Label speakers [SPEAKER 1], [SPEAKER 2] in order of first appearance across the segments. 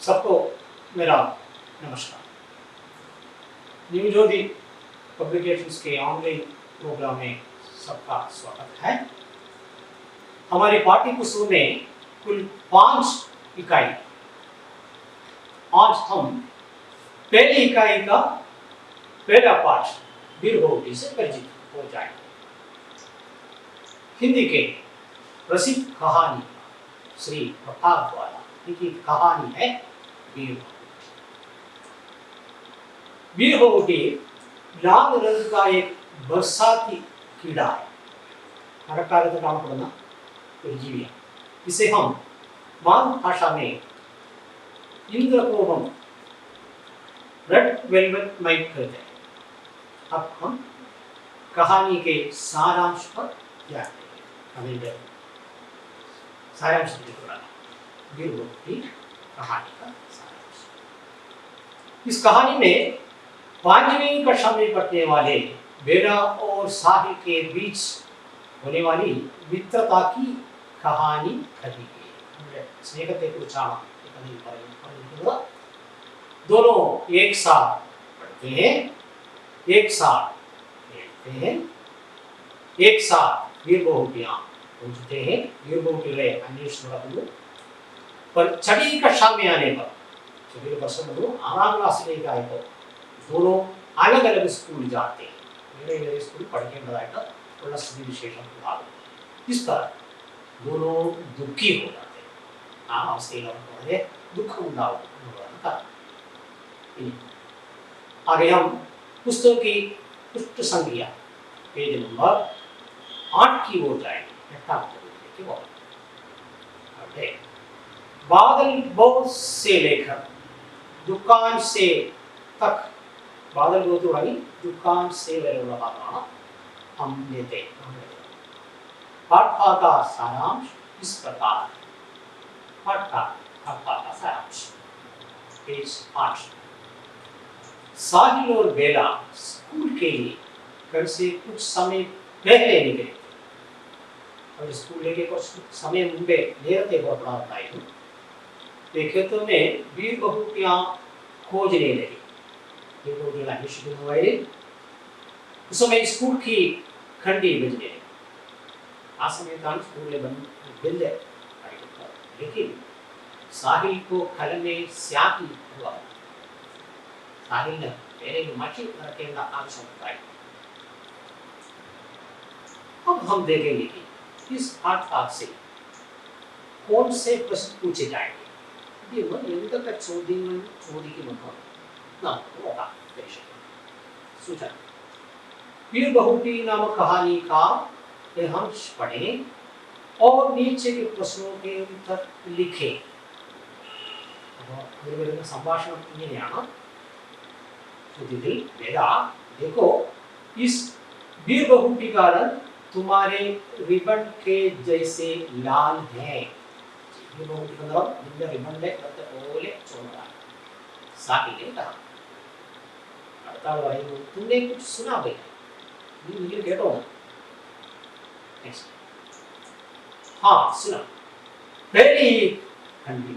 [SPEAKER 1] सबको मेरा नमस्कार। न्यू ज्योति पब्लिकेशंस के ऑनलाइन प्रोग्राम में सबका स्वागत है। हमारी पाठ्य पुस्तक में कुल 5 इकाई। आज हम पहली इकाई का पहला पाठ वीर बहुटी से परिचित हो जाएंगे। हिंदी के प्रसिद्ध कहानी श्री प्रभात द्वारा लिखित कहानी है वीर बहुटी। लाल रंग का एक बरसाती कीड़ा है, मरकालत काम पड़ना जीविया। इसे हम मातृभाषा में इंद्रकोपम रेड वेलवेट माइट कहते हैं। अब हम कहानी के सारांश पर जाते हैं। सारांश वीर बहुटी कहानी का सारांश। इस कहानी में पांचवी कक्षा में पढ़ने वाले बेरा और साहिल के बीच होने वाली मित्रता की कहानी कही गई। स्नेहते दोनों एक साथ पढ़ते हैं, एक साथ खेलते हैं, एक साथ वीर बहुटियां पूछते हैं। वीर बहुटी रहे अन्वेषण पर छठी कक्षा में आने पर आराम क्लास लेकर आए तो दोनों अलग अलग स्कूल जाते हैं। मेरे स्कूल पढ़ के स्थिति विशेषण इस पर दोनों दुखी हो जाते हैं। दुख आगे हम पुस्तक की पृष्ठ संख्या पेज नंबर 8 की ओर जाएंगे। बादल बहुत से लेकर दुकान से तक, बादल बहुत वाली दुकान से हम लेते हैं। पाठ का सारांश इस प्रकार। पाठ का सारांश पेज 8। साहिल और बेला स्कूल के लिए घर से कुछ समय पहले निकले। और स्कूल लेके कुछ समय मुंबई लेते हुआ पड़ा होता है। खेतों में वीर बहुटियां खोजने लगी। उस समय स्कूल की घंटी बजने लगी। समय स्कूल बंद, लेकिन साहिल को खल में स्याही हुआ। साहिल ने मेरे मची करके आवश्यकता। अब हम देखेंगे कि इस पाठ से कौन से प्रश्न पूछे जाएंगे। वीर बहुटी नामक कहानी का अंश पढ़ें और नीचे के प्रश्नों के उत्तर लिखें। संभाषण देखो, इस वीर बहुटी का रंग तुम्हारे रिबन के जैसे लाल है। तुमने कुछ सुना भाई? हाँ सुना, पहली ठंडी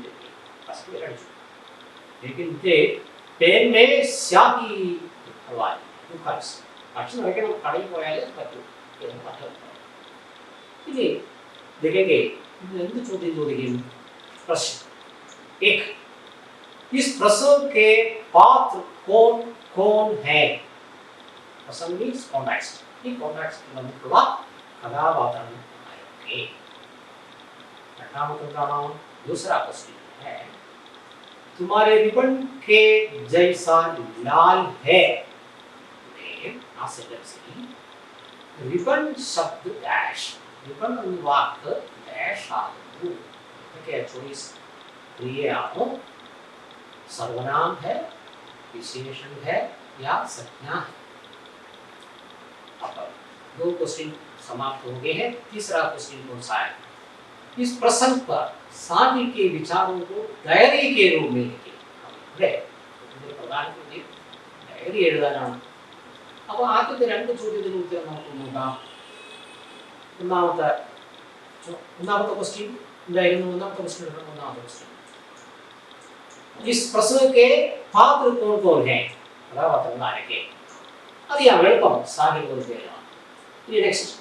[SPEAKER 1] लेकिन पेन में स्याही देखेंगे। प्रश्न 1, इस प्रसंग के पात्र कौन कौन है? प्रसंग मीन्स कॉन्टेक्स्ट। दूसरा क्वेश्चन है, तुम्हारे रिबन के जैसा लाल है। रिबन शब्द डैश, रिबन अनुवाद डैश आदि चॉइस सर्वनाम है, विशेषण है या संज्ञा है। अब 2 क्वेश्चन समाप्त हो गए हैं। तीसरा क्वेश्चन कौन सा है? इस प्रसंग पर साहिल के विचारों को डायरी के रूप में लिखे। डायरी എഴുതാനാണ്। അപ്പോൾ ആദ്യത്തെ 2 ചോദ്യത്തിന് ഉത്തരം നമുക്ക് നോക്കാം। ഒന്നാമത്തെ ക്വസ്റ്റ്യൻ എന്തായിരുന്നു? ഒന്നാമത്തെ ക്വസ്റ്റ്യൻ इस प्रसंग के पात्र कौन कौन है कथापात्रങ്ങൾ ആരൊക്കെ അത് ഞാൻ എളുപ്പം സാഹിത്യ കൊടുക്കുകയാണ്. ഇനി നെക്സ്റ്റ്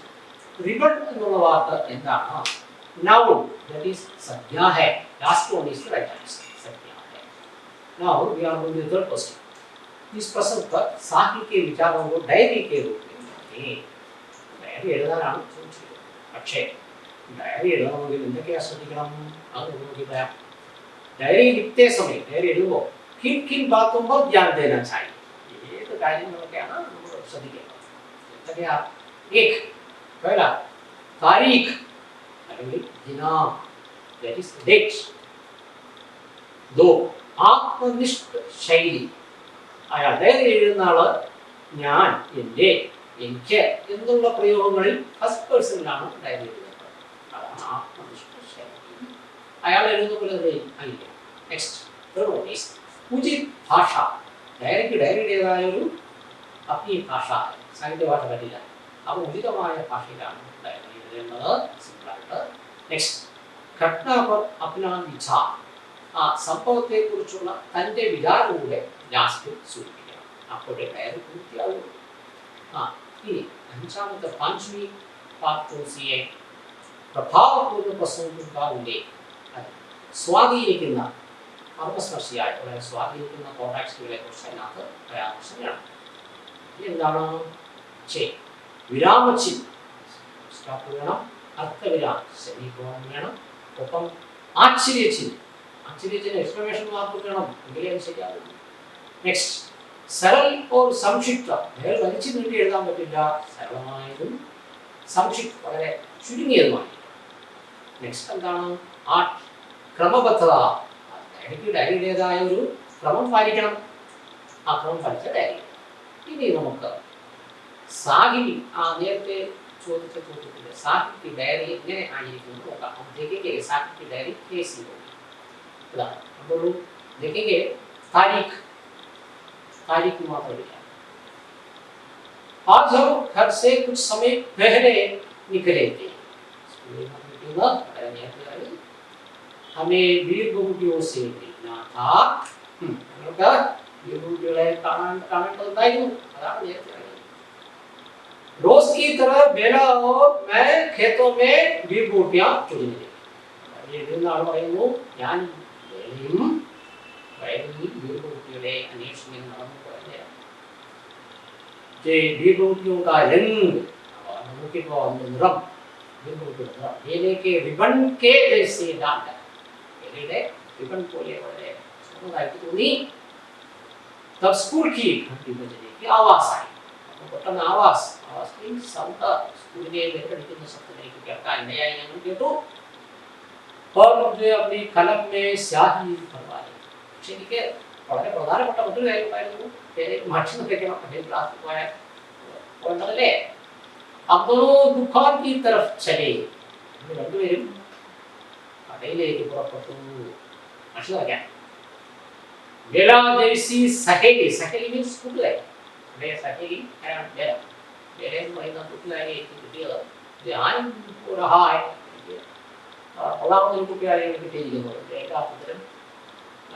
[SPEAKER 1] റിബൺ എന്നുള്ള വാക്ക് എന്താണ്? നൗൺ ദാറ്റ് ഈസ് സംജ്ഞ है. Last one is right answer संज्ञा है. Now we are going to the third question. इस प्रसंग पर साहित्य के विचारों को डायरी के रूप में लिखें. डायरी എഴുതാനാണ് ചോദിച്ചത്. പക്ഷേ डायरी എഴുതണമെങ്കിൽ എന്തൊക്കെയാ ശ്രദ്ധിക്കണം അത് നോക്കി പറയാം. डायरी लिखते समय डायरी എഴുതുമ്പോൾ किन किन बातों पर ध्यान देना चाहिए. ഏത് കാര്യങ്ങളൊക്കെയാണ് നമ്മൾ ശ്രദ്ധിക്കേണ്ടത്? എന്തൊക്കെയാ? एक पहला तारीख അല്ലെങ്കിൽ ദിനാം that is date. दो ആത്മനിഷ്ഠ ശൈലി. അയാൾ ഡയറി എഴുതുന്ന ആള് ഞാൻ, എൻ്റെ, എനിക്ക് എന്നുള്ള പ്രയോഗങ്ങളിൽ ഫസ്റ്റ് പേഴ്സണിലാണ് ഡയറി എഴുതുന്നത്. അതാണ് ആത്മനിഷ്ഠ ശൈലി. അയാൾ എഴുതുന്ന പോലെ തന്നെ ആയിരിക്കും. നെക്സ്റ്റ് തേർഡ് വൺ ഈസ് ഉചിത് ഭാഷ. ഡയറിയുടേതായ ഒരു അപ്നി ഭാഷ, സാഹിത്യ ഭാഷ പറ്റില്ല. അപ്പോൾ ഉചിതമായ ഭാഷയിലാണ് ഡയറി എഴുതേണ്ടത് സിമ്പിളായിട്ട്. നെക്സ്റ്റ് ഘട്ടന പർ അപ്നാ വിചാർ. ആ സംഭവത്തെ കുറിച്ചുള്ള തൻ്റെ വിചാരം കൂടെ ലാസ്റ്റിൽ സൂചിപ്പിക്കണം. അപ്പോഴേ ഡയറി പൂർത്തിയാവുള്ളൂ. ഇനി അഞ്ചാമത്തെ പാഞ്ചമി പാത്തോസിയെ പ്രഭാവപൂർവ്വ പ്രസംഗിക്കാവില്ലേ സ്വാധീനിക്കുന്ന ആത്മസ്പർശിയായ വളരെ സ്വാധീനിക്കുന്ന കോണ്ടാക്റ്റുകളെ കുറിച്ച് അതിനകത്ത് പരാമർശം വേണം. എന്താണ്? വിരാമചിഹ്നം സ്റ്റോപ്പ് വേണം, അർത്ഥവിരാമം സെമികോളൻ വേണം, ഒപ്പം ആശ്ചര്യചിഹ്നം എക്സ്ക്ലമേഷൻ മാർക്ക് വേണം, എങ്കിലേ അത് ശരിയാകും. നെക്സ്റ്റ് സരൽ ഓർ സംക്ഷിപ്ത. നേരെ വലിച്ചു നീട്ടി എഴുതാൻ പറ്റില്ല. സരളമായതും സംക്ഷിപ്ത വളരെ ചുരുങ്ങിയതുമായി. നെക്സ്റ്റ് എന്താണ്? ആർട്ട് ക്രമബദ്ധത. ഡയറിയുടേതായ ഒരു ക്രമം പാലിക്കണം. ആ ക്രമം പാലിച്ച ഡയറി. ഇനി നമുക്ക് സാഹിബി നേരത്തെ ചോദിച്ച ചോദ്യത്തിൻ്റെ സാഹിബി ഡയറി എങ്ങനെ ആയിരിക്കും നോക്കാം. हम देखेंगे साहित्य डायरी कैसी होगी. हम लोग देखेंगे तारीख मात्र लिखा. आज हम घर से कुछ समय पहले निकले थे. हमें वीर बहुटियों से मिलना था. वीर बहुटियों കാണേണ്ടതുണ്ടായിരുന്നു. അതാണ് നേരത്തെ. रोज की तरह बेला और मैं खेतों में वीर बूटियां चुनने लगी. എഴുതുന്ന ആൾ പറയുന്നു ഞാൻ വേലയും വയലിൽ वीर बूटियों അന്വേഷിക്കാൻ നടന്നു പോയത്. वीर बूटियों का रंग നോക്കിയപ്പോൾ അതിന്റെ നിറം वीर बूटियों വേല के रिबन के जैसे डाल. വേലയുടെ റിബൺ പോലെ വളരെ സുന്ദരമായിട്ട് തോന്നി. तब स्कूल की घंटी बजने की आवाज आई. പെട്ടെന്ന് ആവാസ് മീൻസ് സൗണ്ട് സ്കൂളിലെ ബെല്ലടിക്കുന്ന ശബ്ദത്തിലേക്ക് കേൾക്കാൻ ഇടയായി ഞങ്ങൾ കേട്ടു. और मुझे अपनी कलम में स्याही भरवाई. പക്ഷെ എനിക്ക് വളരെ പ്രധാനപ്പെട്ട മറ്റൊരു കാര്യം ഉണ്ടായിരുന്നു. ഭക്ഷണം കഴിക്കണം, അല്ലെങ്കിൽ ക്ലാസ്സിൽ പോകേണ്ടതല്ലേ. हम दोनों दुकान की तरफ चले. രണ്ടുപേരും കടയിലേക്ക് പുറപ്പെട്ടു. മനസ്സിലാക്കാൻ बेला जैसी सहेली. सहेली मीन्स കൂട്ടുകാരി. सहेली बेले എന്ന് പറയുന്ന കൂട്ടുകാരി കിട്ടിയത്. ധ്യാനം രഹായ് ഒന്നാമതൊരു കൂട്ടുകാരെ കിട്ടിയിരിക്കുന്നത്. ഏകാർത്ഥത്തിലും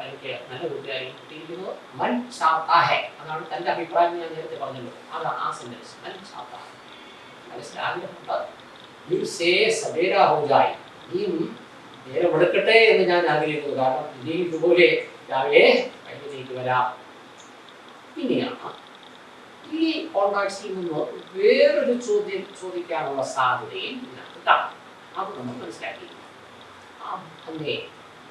[SPEAKER 1] എനിക്ക് നല്ല കൂട്ടുകാരി കിട്ടിയിരിക്കുന്നത്. മൻ ചാത്താ ഹെ. അതാണ് തൻ്റെ അഭിപ്രായം. ഞാൻ നേരത്തെ പറഞ്ഞല്ലോ. അതാണ് ആ സെന്റൻസ്. മൻ ചാത്താ ഹെ. മനസ്സിൽ ആഗ്രഹമുണ്ട്. ഫിർ സേ സവേര ഹോ ജായ്. ഇനിയും നേരം എടുക്കട്ടെ എന്ന് ഞാൻ ആഗ്രഹിക്കുന്നു. കാരണം ഇനിയും ഇതുപോലെ രാവിലെ വൈകിട്ടേക്ക് വരാം. ഇനിയാണ് ഈ കോൺടാക്ട്സിൽ നിന്ന് വേറൊരു ചോദ്യം ചോദിക്കാനുള്ള സാധ്യതയും ഇതിനകത്ത് കാണാം. അത് നമ്മൾ മനസ്സിലാക്കി. हमने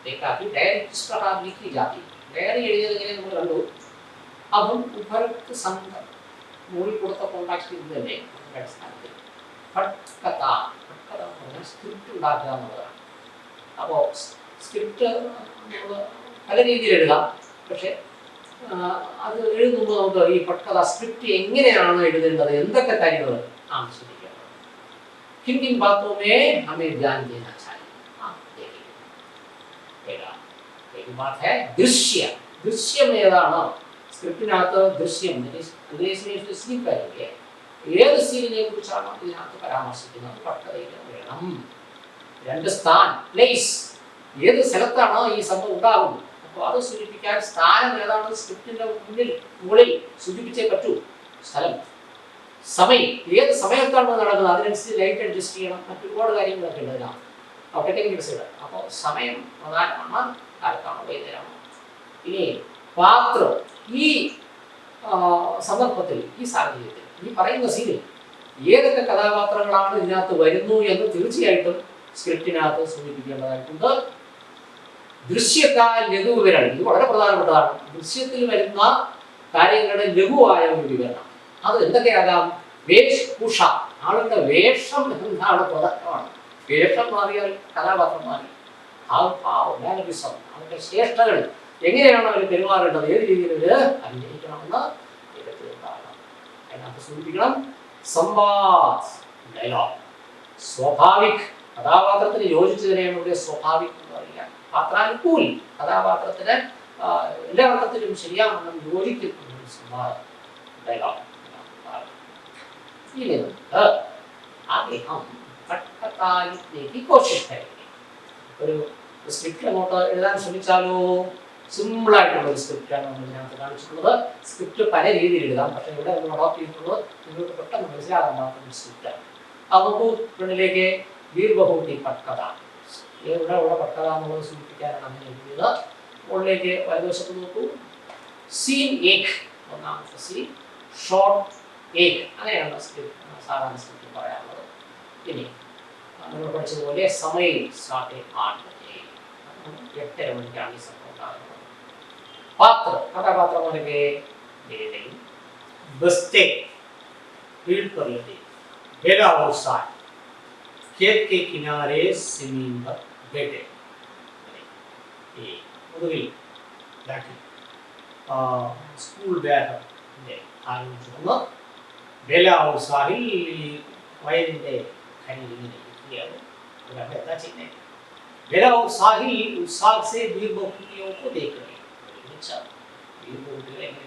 [SPEAKER 1] देखा कि डायरी किस प्रकार लिखी जाती है. डायरी എഴുതിയത് എങ്ങനെ നമ്മൾ കണ്ടു. अब हम उपरोक्त संबंध മൂടി കൊടുത്ത കോൺടാക്ട്സിൽ നിന്ന് തന്നെ അടിസ്ഥാനത്തിൽ പട്കഥ സ്ക്രിപ്റ്റ് ഉണ്ടാക്കുക എന്നുള്ളതാണ്. അപ്പോൾ സ്ക്രിപ്റ്റ് നമ്മൾ പല രീതിയിൽ എഴുതാം. പക്ഷെ അത് എഴുതുമ്പോൾ നമുക്ക് ഈ പട്കഥ സ്ക്രിപ്റ്റ് എങ്ങനെയാണ് എഴുതേണ്ടത്, എന്തൊക്കെ കാര്യങ്ങൾ ആവശ്യമിരിക്കണം. किन किन बातों में हमें ध्यान देना चाहिए. एक बात है दृश्य. दृश्യം ഏതാണ്? സ്ക്രിപ്റ്റിനകത്ത് ദൃശ്യം ഇംഗ്ലീഷിൽ സീൻ കരുതിയെ ഏത് സീനിനെ കുറിച്ചാണ് ഇതിനകത്ത് പരാമർശിക്കുന്നത് പട്കഥയിൽ വേണം. രണ്ട് സ്ഥാൻ പ്ലേസ്. ഏത് സ്ഥലത്താണ് ഈ സംഭവം ഉണ്ടാകുന്നത്. അപ്പോൾ അത് സൂചിപ്പിക്കാൻ സ്ഥാനം ഏതാണ് സ്ക്രിപ്റ്റിന്റെ മുകളിൽ സൂചിപ്പിച്ചേ പറ്റൂ. സ്ഥലം, സമയം, ഏത് സമയത്താണ് നടക്കുന്നത് അതിനനുസരിച്ച് ലൈറ്റ് അഡ്ജസ്റ്റ് ചെയ്യണം, മറ്റൊരുപാട് കാര്യങ്ങളൊക്കെ ഉണ്ട് അതിനകത്ത്. അപ്പോൾ ടെക്നിക്കൽ സൈഡ്. അപ്പോൾ സമയം പ്രധാനമാണ്, കാലത്താണോ വൈകുന്നേരമാണോ. ഇനി പാത്രം, ഈ സന്ദർഭത്തിൽ, ഈ സാഹചര്യത്തിൽ, ഈ പറയുന്ന സീനിൽ ഏതൊക്കെ കഥാപാത്രങ്ങളാണ് ഇതിനകത്ത് വരുന്നു എന്ന് തീർച്ചയായിട്ടും സ്ക്രിപ്റ്റിനകത്ത് സൂചിപ്പിക്കേണ്ടതായിട്ടുണ്ട്. ദൃശ്യത്താൽ ലഘു വിവരണം, ഇത് വളരെ പ്രധാനപ്പെട്ടതാണ്. ദൃശ്യത്തിൽ വരുന്ന കാര്യങ്ങളുടെ ലഘുവായ ഒരു വിവരണം. അത് എന്തൊക്കെയാകാം? വേഷഭൂഷ, ആളുടെ വേഷം എന്താണ് പ്രധാനമാണ്. വേഷം മാറിയാൽ കഥാപാത്രം മാറി. മാനവിസം, അവരുടെ ശ്രേഷ്ഠകൾ എങ്ങനെയാണ് അവർ പെരുമാറേണ്ടത്, ഏത് രീതിയിൽ അവർ അഭിനയിക്കണമെന്ന് ഉണ്ടാകണം. അതിനകത്ത് സൂചിപ്പിക്കണം. സംവാദ്, ഡയലോഗ്, സ്വാഭാവിക്, കഥാപാത്രത്തിന് യോജിച്ചതിനെയാണ് സ്വാഭാവിക് എന്ന് പറയുക. പാത്രാനുകൂൽ, കഥാപാത്രത്തിന് എല്ലാ അർത്ഥത്തിലും ശരിയാണെന്നും യോജിക്കുന്ന സംവാദം, ഡയലോഗ്. ഇനി അദ്ദേഹം പട്ടത്താലിലേക്ക് കോശിഷ്ഠ ഒരു സ്ക്രിപ്റ്റ് അങ്ങോട്ട് എഴുതാൻ ശ്രമിച്ചാലോ? സിമ്പിളായിട്ടുള്ള ഒരു സ്ക്രിപ്റ്റാണ് നമ്മൾ ഇതിനകത്ത് കാണിച്ചിട്ടുള്ളത്. സ്ക്രിപ്റ്റ് പല രീതിയിൽ എഴുതാം, പക്ഷേ ഇവിടെ നമ്മൾ അഡോപ്റ്റ് ചെയ്തിട്ടുള്ളത് നിങ്ങൾക്ക് പെട്ടെന്ന് മനസ്സിലാകാൻ മാത്രം സ്ക്രിപ്റ്റാണ്. അത് നോക്കൂ, ഫ്രണ്ടിലേക്ക് വീർബഹൂതി പട്ടകഥ, ഇവിടെ ഉള്ള പട്ടകഥ എന്നുള്ളത് സൂചിപ്പിക്കാനാണ് അങ്ങനെ എഴുതിയത്. മുകളിലേക്ക് വലതുവശത്ത് നോക്കൂ. സീൻ ഏക്, ഒന്നാമത്തെ സീൻ. ഷോർട്ട് ഏക്, അങ്ങനെയാണ് സ്ക്രിപ്റ്റ് സാധാരണ സ്ക്രിപ്റ്റ് പറയാനുള്ളത്. ഇനി നമ്മൾ പഠിച്ചതുപോലെ സമയം സ്റ്റാർട്ട് 8:30 മണിക്കാണ് ഈ സംഭവം ഉണ്ടാകുന്നത്. പാത്രം, കഥാപാത്രങ്ങളൊക്കെ बस्ते फील्ड पर लगे, बेला और साथ खेत के किनारे जमीन पर बैठे, ഒടുവിൽ സ്കൂൾ ബാഗ് ആരംഭിച്ചിരുന്നു. ബേല और साहिल വയലിൻ്റെ കയ്യിൽ ഇങ്ങനെ ഇരിക്കുകയാണ്. എന്താ ചെയ്യുന്നത്? बेला और साहिल उत्साह से वीर बहुलियों को देख रहे हैं.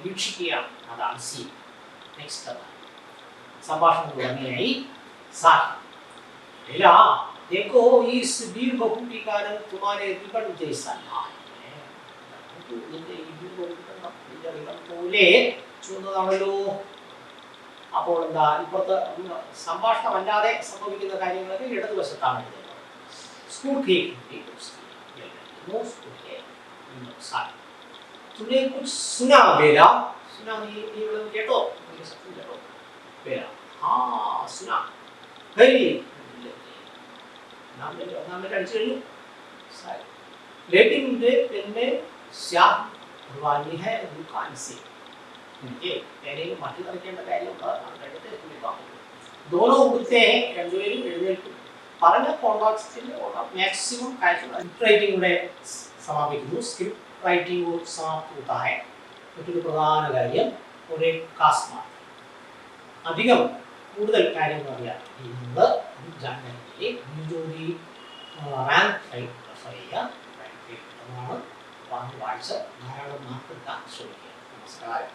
[SPEAKER 1] വീക്ഷിക്കുകയാണ്. അതാണ് സീൻ. നെക്സ്റ്റ് സംഭാഷണം തുടങ്ങിയായി. സാഹിൽ, बेला देखो इस वीर बहुटी का रंग तुम्हारे रिबन जैसा लाल है. പോലെ ചുവന്നതാണല്ലോ. അപ്പോൾ എന്താ ഇപ്പോഴത്തെ സംഭാഷണം അല്ലാതെ സംഭവിക്കുന്ന കാര്യങ്ങളൊക്കെ ഇടതുവശത്താണ്. स्कूल के तुमने कुछ सुना बेला? सुना नहीं लेटो लेटो बेला. हाँ सुना. गई नाम ले अടിച്ചു കഴിഞ്ഞു. लेकिन मुझे पेन में स्याह भरवानी है दुकान से. ये पहले माटी കളിക്കേണ്ട കാര്യമുണ്ട്. दोनों उठते हैं. രണ്ടുപേരും എഴുന്നേൽക്കും. പറഞ്ഞ കോൺടാക്ട്സിന്റെ മാക്സിമം കാര്യങ്ങൾ സ്ക്രിപ്റ്റ് റൈറ്റിംഗിലൂടെ സമാപിക്കുന്നു. സ്ക്രിപ്റ്റ് റൈറ്റിംഗ് സമാപ്തി होता है. മറ്റൊരു പ്രധാന കാര്യം ഒരേ കാസ്മ അധികം കൂടുതൽ കാര്യങ്ങൾ അറിയാൻ ചെയ്യുന്നത് ജാനുവരി ജോലി റാങ്ക് ഫൈൽ റെഫർ ചെയ്യുക. റാങ്ക് ഫൈൽ എന്നാണ് വായിച്ച് ധാരാളം മാർക്ക് എടുക്കാൻ ശ്രമിക്കുക. നമസ്കാരം.